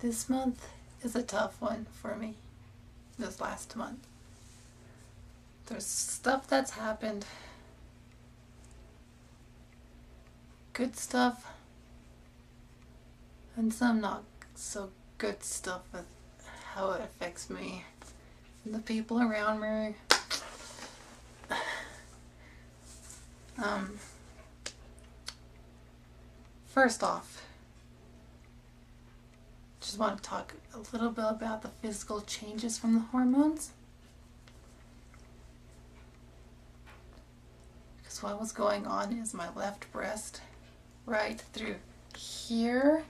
This month is a tough one for me. This last month. There's stuff that's happened. Good stuff. And some not so good stuff with how it affects me and the people around me. First off, just want to talk a little bit about the physical changes from the hormones. Because what was going on is my left breast, right through here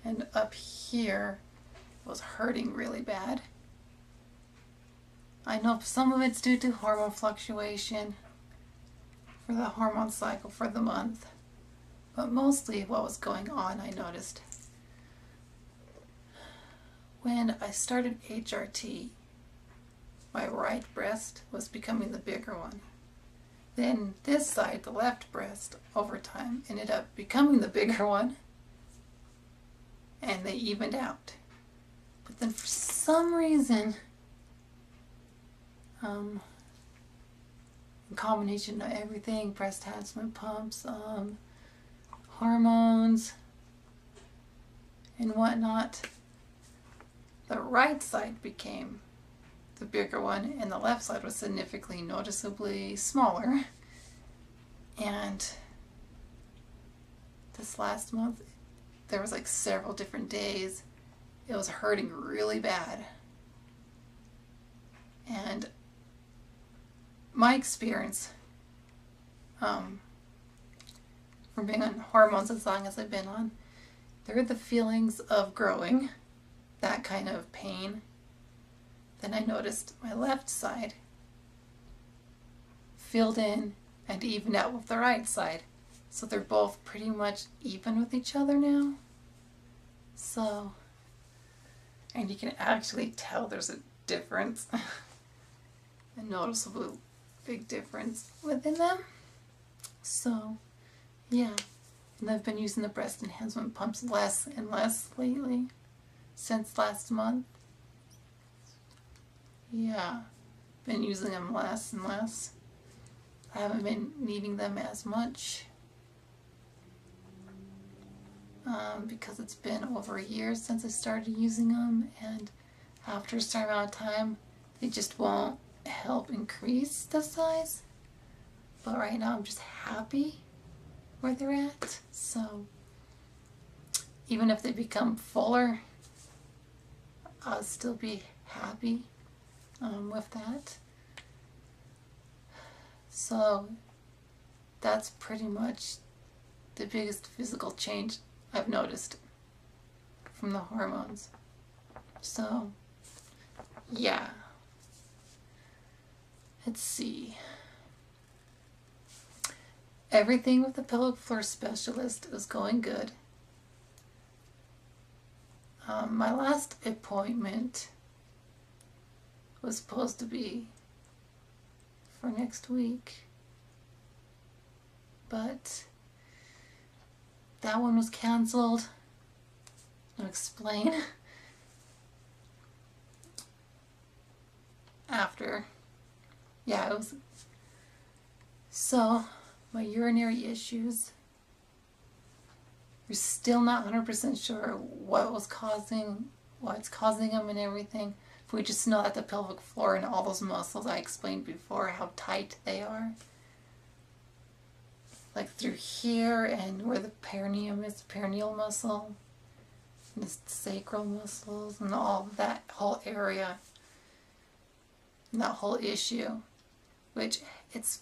and up here, was hurting really bad. I know some of it's due to hormone fluctuation for the hormone cycle for the month, but mostly what was going on, I noticed when I started HRT, my right breast was becoming the bigger one. Then this side, the left breast, over time ended up becoming the bigger one, and they evened out. But then for some reason, in combination of everything, breast enhancement pumps, hormones, and whatnot, the right side became the bigger one, and the left side was significantly noticeably smaller. And this last month, there was like several different days it was hurting really bad. And my experience from being on hormones as long as I've been on, there are the feelings of growing, that kind of pain. Then I noticed my left side filled in and evened out with the right side. So they're both pretty much even with each other now. So, and you can actually tell there's a difference, a noticeable big difference within them. So, yeah. And I've been using the breast enhancement pumps less and less lately, since last month. Yeah, been using them less and less. I haven't been needing them as much because it's been over a year since I started using them, and after a certain amount of time they just won't help increase the size. But right now I'm just happy where they're at, so even if they become fuller, I'll still be happy with that. So that's pretty much the biggest physical change I've noticed from the hormones. So yeah, let's see. Everything with the pelvic floor specialist is going good. My last appointment was supposed to be for next week, but that one was canceled. I'll explain after. Yeah, it was. So my urinary issues, we're still not 100% sure what's causing them and everything. We just know that the pelvic floor and all those muscles I explained before, how tight they are. Like through here and where the perineum is, the perineal muscle, and the sacral muscles, and all that whole area, and that whole issue, which it's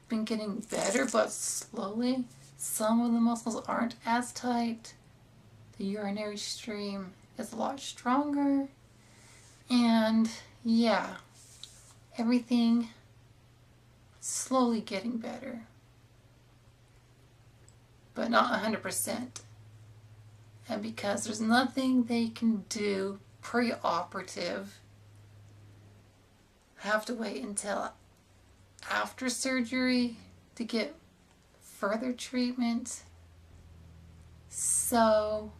been getting better, but slowly. Some of the muscles aren't as tight. The urinary stream is a lot stronger. And yeah, everything slowly getting better, but not 100%. And because there's nothing they can do pre-operative, I have to wait until after surgery to get further treatment. So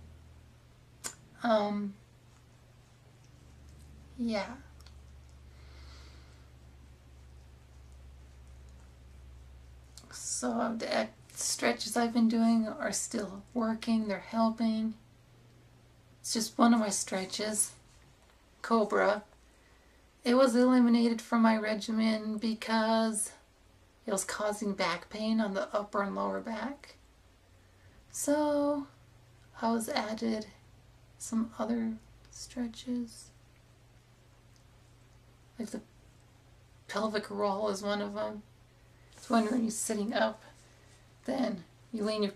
Yeah. So the stretches I've been doing are still working. They're helping. It's just one of my stretches, Cobra. It was eliminated from my regimen because it was causing back pain on the upper and lower back. So I was added some other stretches. Like the pelvic roll is one of them. It's when you're sitting up, then you lean your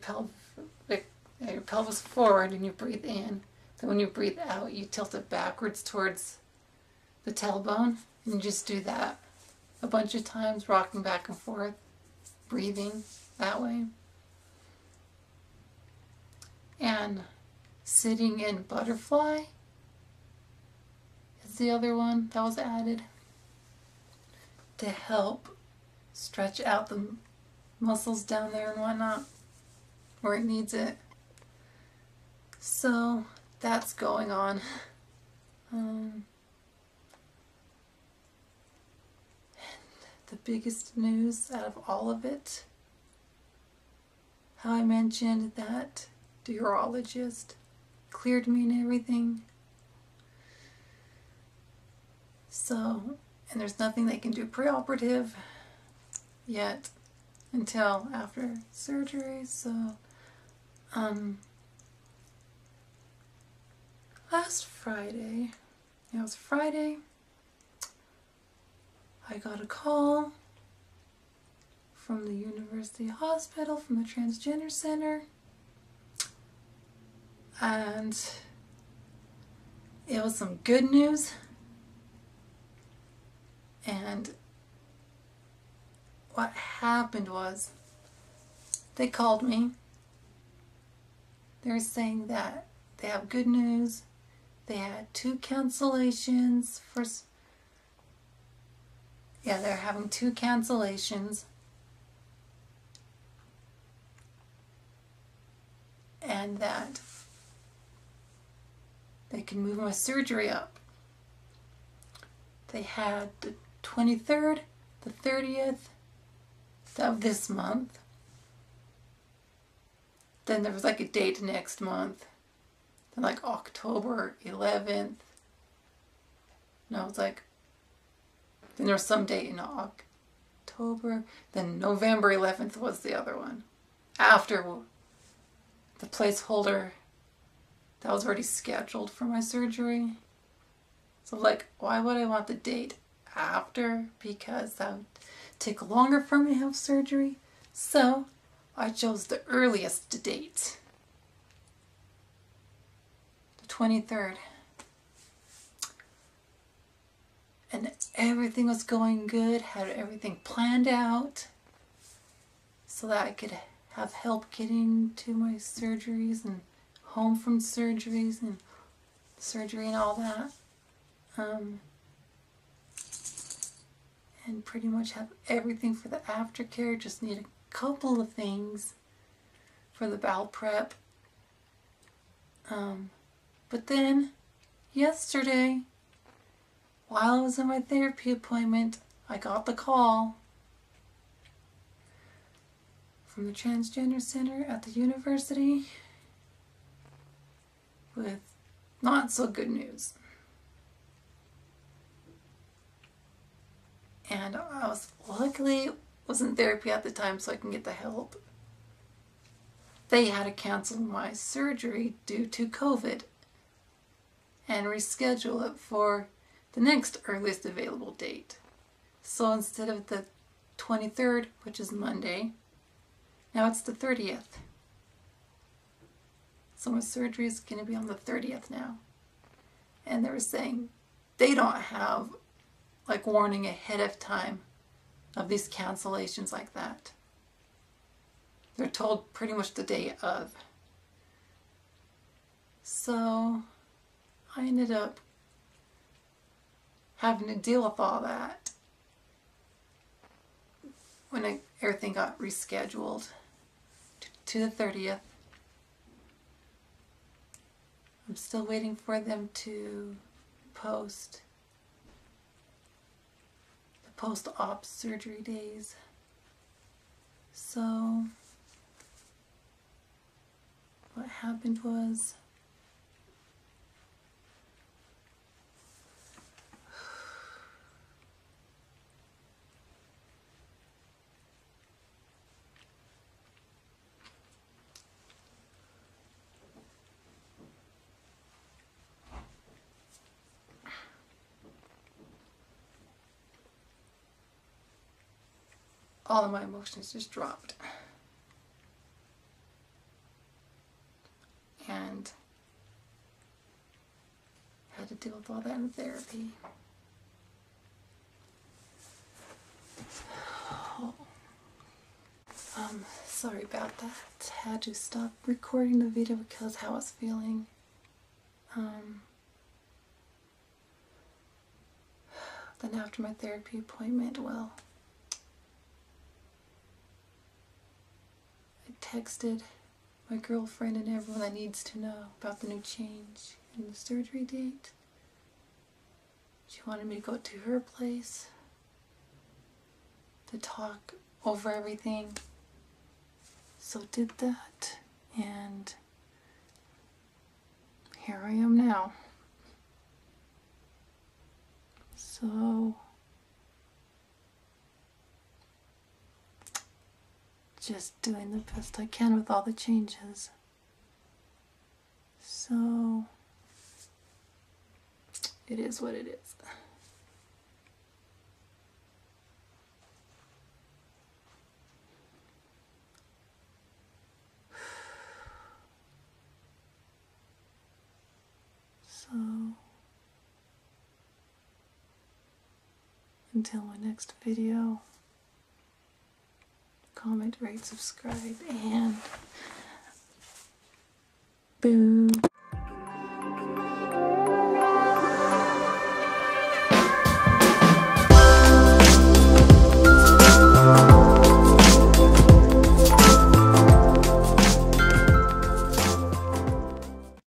pelvis forward and you breathe in. Then when you breathe out, you tilt it backwards towards the tailbone, and you just do that a bunch of times, rocking back and forth, breathing that way. And sitting in butterfly is the other one that was added to help stretch out the muscles down there and whatnot where it needs it. So that's going on. And the biggest news out of all of it, how I mentioned that the urologist cleared me and everything. So, and there's nothing they can do preoperative yet until after surgery. So, last Friday, it was Friday, I got a call from the University Hospital, from the Transgender Center, and it was some good news. And what happened was, they called me. They're saying that they have good news. They had 2 cancellations for... Yeah, they're having 2 cancellations. And that they can move my surgery up. They had the 23rd, the 30th of this month. Then there was like a date next month. Then like October 11th. No, it's like... Then there was some date in October. Then November 11th was the other one. After the placeholder that was already scheduled for my surgery. So like, why would I want the date after? Because that would take longer for me to have surgery. So I chose the earliest date. The 23rd. And everything was going good, had everything planned out so that I could have help getting to my surgeries and home from surgeries and surgery and all that. And pretty much have everything for the aftercare. Just need a couple of things for the bowel prep. But then yesterday, while I was in my therapy appointment, I got the call from the Transgender Center at the university with not so good news. And I luckily was in therapy at the time so I can get the help. They had to cancel my surgery due to COVID and reschedule it for the next earliest available date. So instead of the 23rd, which is Monday, now it's the 30th. So my surgery is going to be on the 30th now. And they were saying they don't have like warning ahead of time of these cancellations like that. They're told pretty much the day of. So I ended up having to deal with all that when everything got rescheduled to the 30th. I'm still waiting for them to post post-op surgery days. So what happened was all of my emotions just dropped. And had to deal with all that in therapy. Oh. Sorry about that. Had to stop recording the video because how I was feeling. Then after my therapy appointment, well, I texted my girlfriend and everyone that needs to know about the new change in the surgery date. She wanted me to go to her place to talk over everything. So did that, and here I am now. So just doing the best I can with all the changes. So it is what it is. So until my next video, comment, rate, subscribe, and boo.